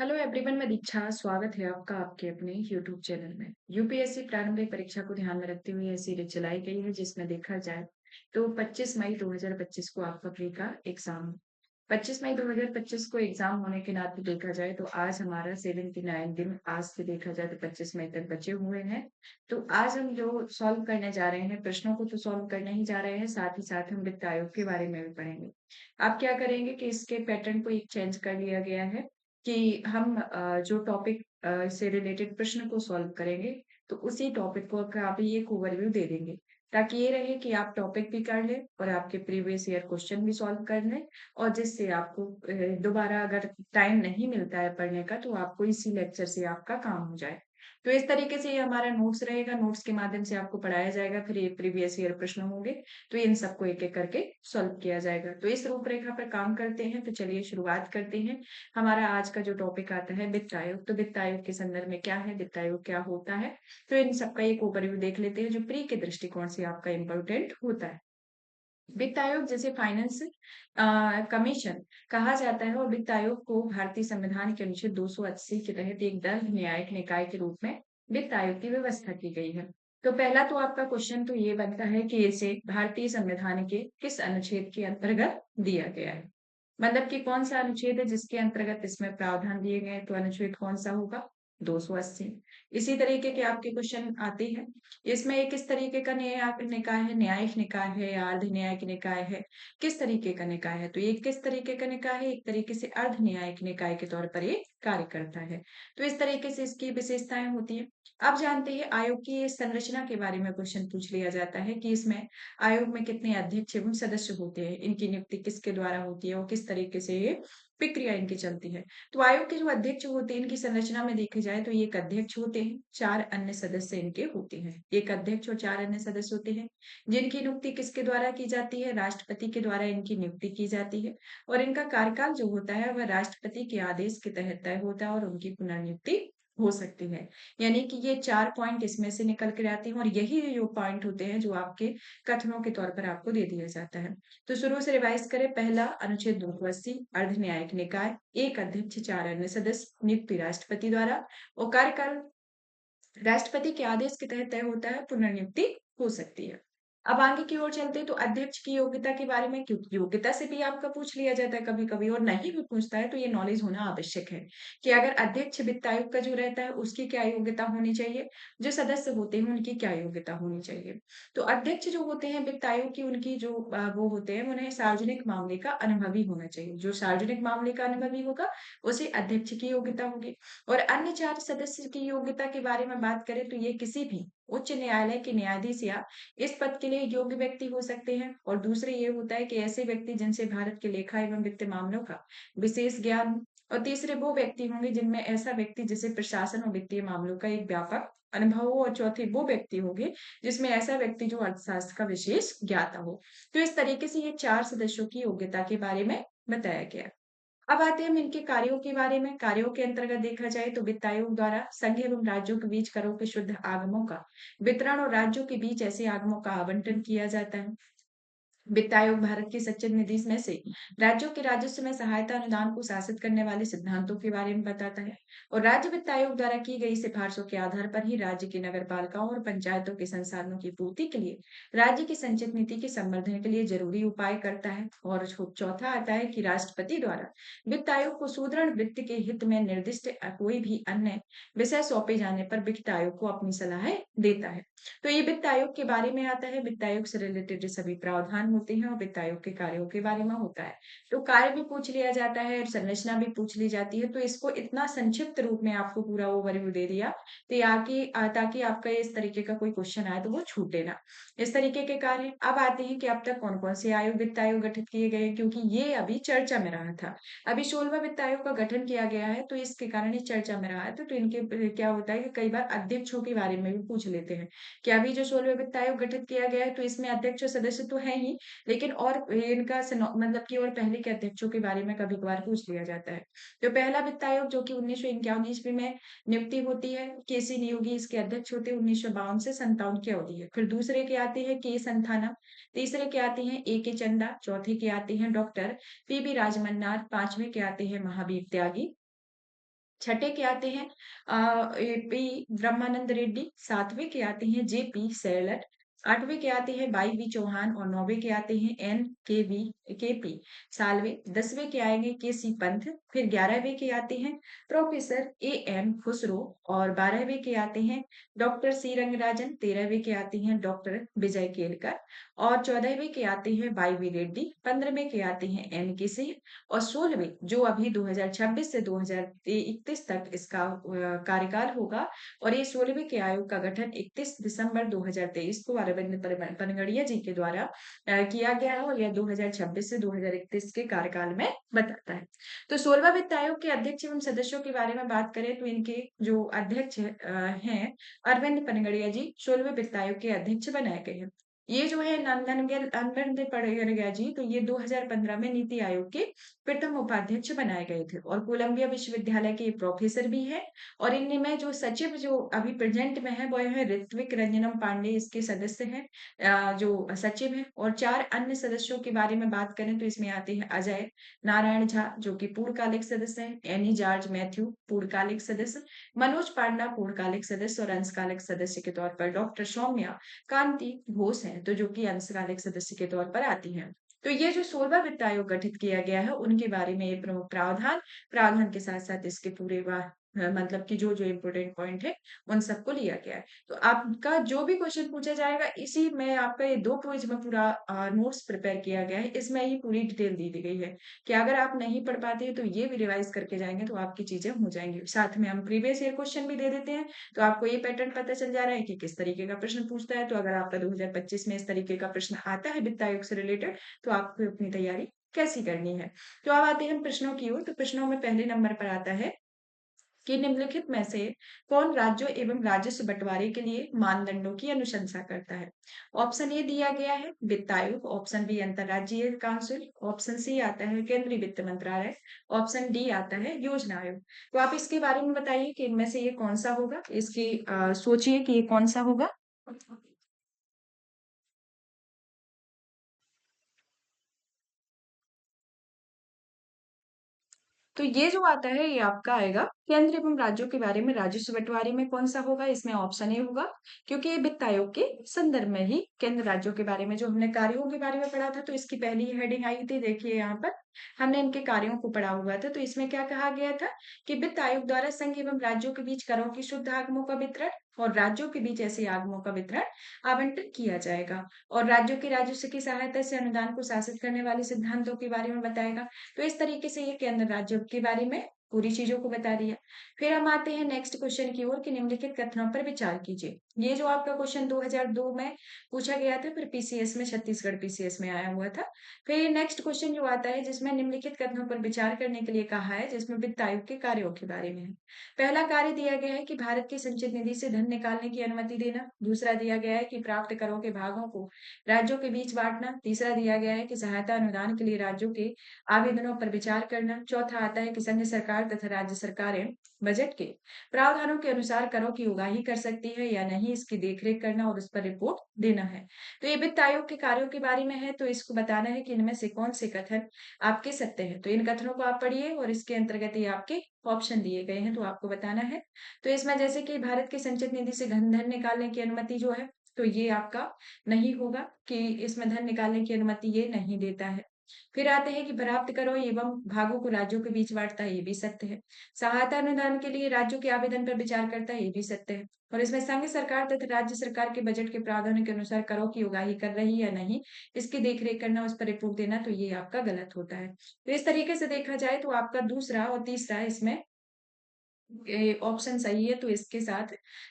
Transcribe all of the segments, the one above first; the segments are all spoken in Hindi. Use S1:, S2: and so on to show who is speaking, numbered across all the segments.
S1: हेलो एवरीवन, मैं दीक्षा। स्वागत है आपका आपके अपने यूट्यूब चैनल में। यूपीएससी प्रारंभिक परीक्षा को ध्यान में रखते हुए ये सीरीज चलाई गई है, जिसमें देखा जाए तो 25 मई 2025 को आपका प्री का एग्जाम 25 मई 2025 को एग्जाम होने के नाते देखा जाए तो आज हमारा 79 दिन आज से देखा जाए तो 25 मई तक बचे हुए हैं। तो आज हम जो सॉल्व करने जा रहे हैं, प्रश्नों को तो सॉल्व करने ही जा रहे हैं, साथ ही साथ हम वित्त आयोग के बारे में भी पढ़ेंगे। आप क्या करेंगे कि इसके पैटर्न को एक चेंज कर लिया गया है कि हम जो टॉपिक से रिलेटेड प्रश्न को सॉल्व करेंगे, तो उसी टॉपिक को का भी एक ओवरव्यू दे देंगे, ताकि ये रहे कि आप टॉपिक भी कर लें और आपके प्रीवियस ईयर क्वेश्चन भी सॉल्व कर लें। और जिससे आपको दोबारा अगर टाइम नहीं मिलता है पढ़ने का, तो आपको इसी लेक्चर से आपका काम हो जाए। तो इस तरीके से ये हमारा नोट्स रहेगा, नोट्स के माध्यम से आपको पढ़ाया जाएगा, फिर ये प्रीवियस ईयर प्रश्न होंगे, तो इन सबको एक एक करके सॉल्व किया जाएगा। तो इस रूपरेखा पर काम करते हैं, तो चलिए शुरुआत करते हैं। हमारा आज का जो टॉपिक आता है वित्त आयोग। तो वित्त आयोग के संदर्भ में क्या है, वित्त आयोग क्या होता है, तो इन सबका एक ओवरव्यू देख लेते हैं, जो प्री के दृष्टिकोण से आपका इम्पोर्टेंट होता है। वित्त आयोग जैसे फाइनेंस कमीशन कहा जाता है, और वित्त आयोग को भारतीय संविधान के अनुच्छेद 280 के तहत एक दंड न्यायिक निकाय के रूप में वित्त आयोग की व्यवस्था की गई है। तो पहला तो आपका क्वेश्चन तो ये बनता है कि इसे भारतीय संविधान के किस अनुच्छेद के अंतर्गत दिया गया है। मतलब कि कौन सा अनुच्छेद है जिसके अंतर्गत इसमें प्रावधान दिए गए हैं, तो अनुच्छेद कौन सा होगा, 280। इसी तरीके के आपके क्वेश्चन आते हैं। इसमें एक किस तरीके का निकाय है, न्यायिक निकाय है या अर्ध न्यायिक निकाय है, किस तरीके का निकाय है, तो ये किस तरीके का निकाय है, एक तरीके से अर्ध न्यायिक निकाय के तौर पर ये कार्य करता है। तो इस तरीके से इसकी विशेषताएं होती है। अब जानते हैं आयोग की संरचना के बारे में क्वेश्चन पूछ लिया जाता है कि इसमें आयोग में कितने अध्यक्ष एवं सदस्य होते हैं, इनकी नियुक्ति किसके द्वारा होती है और किस तरीके से ये प्रक्रिया इनकी चलती है। तो आयोग के जो अध्यक्ष होते हैं, इनकी संरचना में देखे जाए तो ये एक अध्यक्ष होते हैं, 4 अन्य सदस्य इनके होते हैं। एक अध्यक्ष और 4 अन्य सदस्य होते हैं, जिनकी नियुक्ति किसके द्वारा की जाती है, राष्ट्रपति के द्वारा इनकी नियुक्ति की जाती है। और इनका कार्यकाल जो होता है वह राष्ट्रपति के आदेश के तहत तय होता है और उनकी पुनर्नियुक्ति हो सकती है। यानी कि ये 4 पॉइंट इसमें से निकल कर आते हैं, और यही जो पॉइंट होते हैं जो आपके कथनों के तौर पर आपको दे दिया जाता है। तो शुरू से रिवाइज करें। पहला, अनुच्छेद 280 अर्ध न्यायिक निकाय, एक अध्यक्ष 4 अन्य सदस्य, नियुक्ति राष्ट्रपति द्वारा, और कार्यकाल राष्ट्रपति के आदेश के तहत तय होता है, पुनर्नियुक्ति हो सकती है। अब आगे की ओर चलते हैं, तो अध्यक्ष की योग्यता के बारे में, क्योंकि योग्यता से भी आपका पूछ लिया जाता है कभी कभी, और नहीं भी पूछता है तो ये नॉलेज होना आवश्यक है कि अगर अध्यक्ष वित्त आयोग का जो रहता है उसकी क्या योग्यता होनी चाहिए, जो सदस्य होते हैं उनकी क्या योग्यता होनी चाहिए। तो अध्यक्ष जो होते हैं वित्त आयोग की, उनकी जो वो होते हैं, उन्हें सार्वजनिक मामले का अनुभवी होना चाहिए। जो सार्वजनिक मामले का अनुभवी होगा उसे अध्यक्ष की योग्यता होगी। और अन्य 4 सदस्य की योग्यता के बारे में बात करें तो ये किसी भी उच्च न्यायालय के न्यायाधीश या इस पद के लिए योग्य व्यक्ति हो सकते हैं। और दूसरे ये होता है कि ऐसे व्यक्ति जिनसे भारत के लेखा एवं वित्त मामलों का विशेष ज्ञान हो। और तीसरे वो व्यक्ति होंगे जिनमें ऐसा व्यक्ति जिसे प्रशासन और वित्तीय मामलों का एक व्यापक अनुभव हो। और चौथे वो व्यक्ति होंगे जिसमें ऐसा व्यक्ति जो अर्थशास्त्र का विशेष ज्ञाता हो। तो इस तरीके से ये 4 सदस्यों की योग्यता के बारे में बताया गया। अब आते हैं हम इनके कार्यों के बारे में। कार्यों के अंतर्गत देखा जाए तो वित्त आयोग द्वारा संघ एवं राज्यों के बीच करों के शुद्ध आगमों का वितरण और राज्यों के बीच ऐसे आगमों का आवंटन किया जाता है। वित्त आयोग भारत की सचिव निधि में से राज्यों के राजस्व में सहायता अनुदान को शासित करने वाले सिद्धांतों के बारे में बताता है। और राज्य वित्त आयोग द्वारा की गई सिफारिशों के आधार पर ही राज्य की नगर पालिकाओं और पंचायतों के संसाधनों की पूर्ति के लिए राज्य की संचित नीति के संवर्धन के लिए जरूरी उपाय करता है। और चौथा आता है कि राष्ट्रपति द्वारा वित्त आयोग को सुदृढ़ वित्त के हित में निर्दिष्ट कोई भी अन्य विषय सौंपे जाने पर वित्त आयोग को अपनी सलाह देता है। तो ये वित्त आयोग के बारे में आता है। वित्त आयोग से रिलेटेड सभी प्रावधान होते हैं और वित्त आयोग के कार्यों के बारे में होता है। तो कार्य भी पूछ लिया जाता है और संरचना भी पूछ ली जाती है। तो इसको इतना संक्षिप्त रूप में आपको पूरा ओवरव्यू दे दिया ताकि आपका इस तरीके का कोई क्वेश्चन आए तो वो छूटे ना। इस तरीके के कार्य। अब आते हैं कि अब तक कौन कौन से आयोग वित्त आयोग गठित किए गए, क्योंकि ये अभी चर्चा में रहा था। अभी 16वां वित्त आयोग का गठन किया गया है, तो इसके कारण ये चर्चा में रहा है। तो इनके क्या होता है कि कई बार अध्यक्षों के बारे में भी पूछ लेते हैं कि अभी जो 16वां वित्त आयोग गठित किया गया है, तो इसमें अध्यक्ष और सदस्य तो है ही, लेकिन और इनका मतलब कि और पहले के अध्यक्षों के बारे में कभी कभार पूछ लिया जाता है। तो पहला वित्त आयोग जो कि 1951 ईस्वी में नियुक्ति होती है, केसी नियोगी इसके अध्यक्ष होते हैं, 1952 से 57 की अवधि है। फिर दूसरे के आते हैं के संथाना, तीसरे के आते हैं ए के चंदा, चौथे के आते हैं डॉक्टर पीबी राजमन्नार, पांचवे के आते हैं महावीर त्यागी, छठे के आते हैं पी ब्रह्मानंद रेड्डी, सातवें के आते हैं जेपी सेलर, आठवें के आते हैं वाई वी चौहान और नौवे के आते हैं एन के पी सालवे, 10वें के आएंगे के सी पंथ, फिर 11वें के आते हैं प्रोफेसर ए एम खुसरो और 12वें के आते हैं डॉक्टर सी रंगराजन, 13वें के आते हैं डॉक्टर विजय केलकर और 14वें के आते हैं वाई वी रेड्डी, 15वें के आते हैं एन के सिंह और 16वें जो अभी 2026 से 2031 तक इसका कार्यकाल होगा और ये 16वें के आयोग का गठन 31 दिसंबर 2023 को अरविंद पनगड़िया जी के द्वारा किया गया है और यह 2026 से 2031 के कार्यकाल में बताता है। तो 16वां वित्त आयोग के अध्यक्ष एवं सदस्यों के बारे में बात करें तो इनके जो अध्यक्ष हैं अरविंद पनगड़िया जी 16वें वित्त आयोग के अध्यक्ष बनाए गए हैं। ये जो है नंदन पड़गड़िया जी तो ये 2015 में नीति आयोग के प्रथम उपाध्यक्ष बनाए गए थे और कोलंबिया विश्वविद्यालय के प्रोफेसर भी है और इनमें जो सचिव जो अभी प्रेजेंट में है वो है ऋत्विक रंजनम पांडे इसके सदस्य हैं जो सचिव हैं और 4 अन्य सदस्यों के बारे में बात करें तो इसमें आते हैं अजय नारायण झा जो कि पूर्णकालिक सदस्य हैं, एनी जॉर्ज मैथ्यू पूर्णकालिक सदस्य, मनोज पांडा पूर्णकालिक सदस्य और अंशकालिक सदस्य के तौर पर डॉक्टर सौम्या कांति घोष हैं तो जो कि अंशकालिक सदस्य के तौर पर आती हैं। तो ये जो 16वां वित्त आयोग गठित किया गया है उनके बारे में ये प्रमुख प्रावधान के साथ साथ इसके पूरे मतलब कि जो जो इम्पोर्टेंट पॉइंट है उन सबको लिया गया है। तो आपका जो भी क्वेश्चन पूछा जाएगा इसी में आपका ये 2 पेज में पूरा नोट्स प्रिपेयर किया गया है। इसमें ही पूरी डिटेल दी गई है कि अगर आप नहीं पढ़ पाते हैं तो ये भी रिवाइज करके जाएंगे तो आपकी चीजें हो जाएंगी। साथ में हम प्रीवियस ईयर क्वेश्चन भी दे देते हैं तो आपको ये पैटर्न पता चल जा रहा है कि किस तरीके का प्रश्न पूछता है। तो अगर आपका 2025 में इस तरीके का प्रश्न आता है वित्त आयोग से रिलेटेड तो आपको अपनी तैयारी कैसी करनी है। तो अब आते हैं हम प्रश्नों की ओर। तो प्रश्नों में पहले नंबर पर आता है कि निम्नलिखित में से कौन राज्यों एवं राजस्व बंटवारे के लिए मानदंडों की अनुशंसा करता है। ऑप्शन ए दिया गया है वित्त आयोग, ऑप्शन बी अंतर्राज्यीय काउंसिल, ऑप्शन सी आता है केंद्रीय वित्त मंत्रालय, ऑप्शन डी आता है योजना आयोग। तो आप इसके बारे में बताइए कि इनमें से ये कौन सा होगा। इसकी सोचिए कि ये कौन सा होगा। तो ये जो आता है ये आपका आएगा केंद्र एवं राज्यों के बारे में राजस्व बंटवारे में कौन सा होगा। इसमें ऑप्शन ए होगा क्योंकि ये वित्त आयोग के संदर्भ में ही केंद्र राज्यों के बारे में जो हमने कार्यों के बारे में पढ़ा था तो इसकी पहली हेडिंग आई थी। देखिए यहाँ पर हमने इनके कार्यों को पढ़ा हुआ था। तो इसमें क्या कहा गया था कि वित्त आयोग द्वारा संघ एवं राज्यों के बीच करों की शुद्ध आगमों का वितरण और राज्यों के बीच ऐसे आगमों का वितरण आवंटन किया जाएगा और राज्यों के राजस्व की सहायता से अनुदान को शासित करने वाले सिद्धांतों के बारे में बताएगा। तो इस तरीके से ये केंद्र राज्यों के बारे में पूरी चीजों को बता दिया। फिर हम आते हैं नेक्स्ट क्वेश्चन की ओर कि निम्नलिखित कथनों पर विचार कीजिए। ये जो आपका क्वेश्चन 2002 में पूछा गया था फिर पीसीएस में छत्तीसगढ़ पीसीएस में आया हुआ था। फिर नेक्स्ट क्वेश्चन जो आता है जिसमें निम्नलिखित कथनों पर विचार करने के लिए कहा है जिसमें वित्त आयोग के कार्यों के बारे में है। पहला कार्य दिया गया है कि भारत की संचित निधि से धन निकालने की अनुमति देना। दूसरा दिया गया है कि प्राप्त करों के भागों को राज्यों के बीच बांटना। तीसरा दिया गया है कि सहायता अनुदान के लिए राज्यों के आवेदनों पर विचार करना। चौथा आता है कि संघ सरकार तथा राज्य सरकारें बजट के प्रावधानों के अनुसार करों की उगाही कर सकती है या नहीं इसकी देखरेख करना और उस पर रिपोर्ट देना है। तो ये वित्त आयोग के कार्यों के बारे में है तो इसको बताना है कि इनमें से कौन से कथन आपके सत्य है। तो इन कथनों को आप पढ़िए और इसके अंतर्गत ये आपके ऑप्शन दिए गए हैं तो आपको बताना है। तो इसमें जैसे कि भारत की संचित निधि से धन निकालने की अनुमति जो है तो ये आपका नहीं होगा कि इसमें धन निकालने की अनुमति ये नहीं देता है। फिर आते हैं कि प्राप्त करो एवं भागों को राज्यों के बीच बांटता है ये भी सत्य है। सहायता अनुदान के लिए राज्यों के आवेदन पर विचार करता है ये भी सत्य है। और इसमें संघ सरकार तथा राज्य सरकार के बजट के प्रावधानों के अनुसार करों की उगाही कर रही है या नहीं इसकी देखरेख करना उस पर रिपोर्ट देना तो ये आपका गलत होता है। तो इस तरीके से देखा जाए तो आपका दूसरा और तीसरा इसमें ऑप्शन सही है तो इसके साथ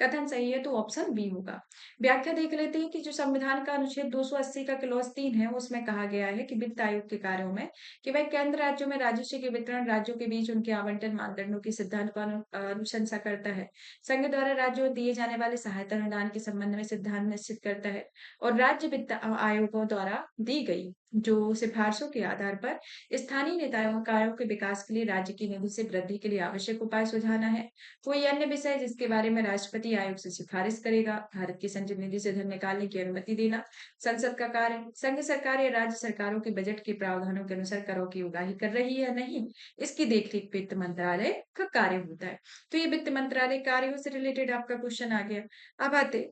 S1: कथन सही है तो ऑप्शन बी होगा। व्याख्या देख लेते हैं कि जो संविधान का अनुच्छेद 280 का क्लॉज 3 है उसमें कहा गया है कि वित्त आयोग के कार्यों में कि वह केंद्र राज्यों में राजस्व के वितरण राज्यों के बीच उनके आवंटन मानदंडों के सिद्धांत का अनुशंसा करता है। संघ द्वारा राज्यों को दिए जाने वाले सहायता अनुदान के संबंध में सिद्धांत निश्चित करता है और राज्य वित्त आयोगों द्वारा दी गई जो सिफारिशों के आधार पर स्थानीय निकायों के विकास के लिए राज्य की निधि से वृद्धि के लिए आवश्यक उपाय सुझाना है। कोई अन्य विषय जिसके बारे में राष्ट्रपति आयोग से सिफारिश करेगा। भारत की संचित निधि से धन निकालने की अनुमति देना। संसद का कार्य संघ सरकार या राज्य सरकारों के बजट के प्रावधानों के अनुसार करों की उगाही कर रही है या नहीं, इसकी देखरेख वित्त मंत्रालय का कार्य होता है। तो ये वित्त मंत्रालय कार्यों से रिलेटेड आपका क्वेश्चन आ गया। अब आते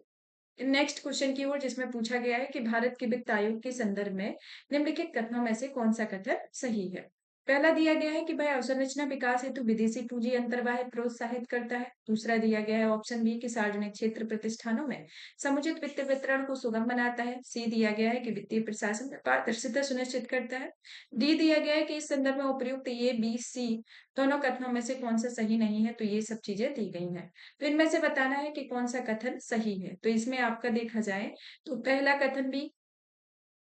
S1: नेक्स्ट क्वेश्चन की ओर, जिसमें पूछा गया है कि भारत के वित्त आयोग के संदर्भ में निम्नलिखित कथनों में से कौन सा कथन सही है। पहला दिया गया है कि भाई अवसंरचना विकास हेतु विदेशी पूंजी अंतर्वाह प्रोत्साहित करता है। दूसरा दिया गया है ऑप्शन बी कि सार्वजनिक क्षेत्र प्रतिष्ठानों में समुचित वित्त वितरण को सुगम बनाता है। सी दिया गया है कि वित्तीय प्रशासन में पारदर्शिता सुनिश्चित करता है। डी दिया गया है कि इस संदर्भ में उपयुक्त ए बी सी दोनों कथनों में से कौन सा सही नहीं है। तो ये सब चीजें दी गई हैं। तो इनमें से बताना है कि कौन सा कथन सही है। तो इसमें आपका देखा जाए तो पहला कथन भी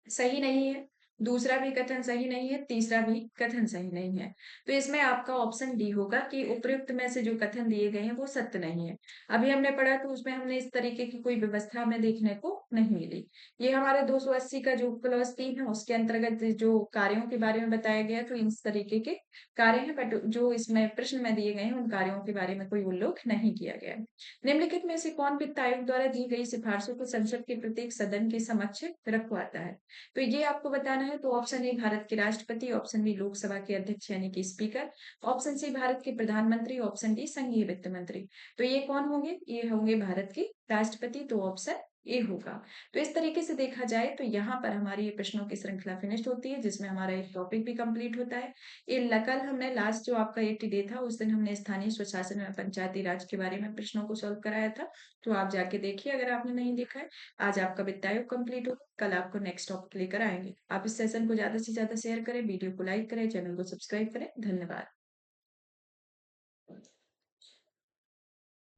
S1: सही नहीं है, दूसरा भी कथन सही नहीं है, तीसरा भी कथन सही नहीं है। तो इसमें आपका ऑप्शन डी होगा कि उपयुक्त में से जो कथन दिए गए हैं वो सत्य नहीं है। अभी हमने पढ़ा तो उसमें हमने इस तरीके की कोई व्यवस्था हमें देखने को नहीं मिली। ये हमारे 280 का जो क्लॉज 3 है उसके अंतर्गत जो कार्यों के बारे में बताया गया, तो इस तरीके के कार्य हैं, बट जो इसमें प्रश्न में दिए गए हैं उन कार्यों के बारे में कोई उल्लेख नहीं किया गया है। निम्नलिखित में से कौन वित्त आयोग द्वारा दी गई सिफारिशों को संसद के प्रत्येक सदन के समक्ष रखवाता है। तो ये आपको बताना है। तो ऑप्शन ए भारत के राष्ट्रपति, ऑप्शन बी लोकसभा के अध्यक्ष यानी कि स्पीकर, ऑप्शन सी भारत के प्रधानमंत्री, ऑप्शन डी संघीय वित्त मंत्री। तो ये कौन होंगे? ये होंगे भारत के राष्ट्रपति। तो ऑप्शन ए होगा। तो इस तरीके से देखा जाए तो यहाँ पर हमारी ये प्रश्नों की श्रृंखला फिनिश होती है, जिसमें हमारा एक टॉपिक भी कंप्लीट होता है। कल हमने लास्ट जो आपका 80 डे था उस दिन हमने स्थानीय स्वशासन में पंचायती राज के बारे में प्रश्नों को सॉल्व कराया था। तो आप जाके देखिए अगर आपने नहीं देखा है। आज आपका वित्त आयोग कंप्लीट हो, कल आपको नेक्स्ट टॉपिक लेकर आएंगे। आप इस सेशन को ज्यादा से ज्यादा शेयर करें, वीडियो को लाइक करें, चैनल को सब्सक्राइब करें। धन्यवाद।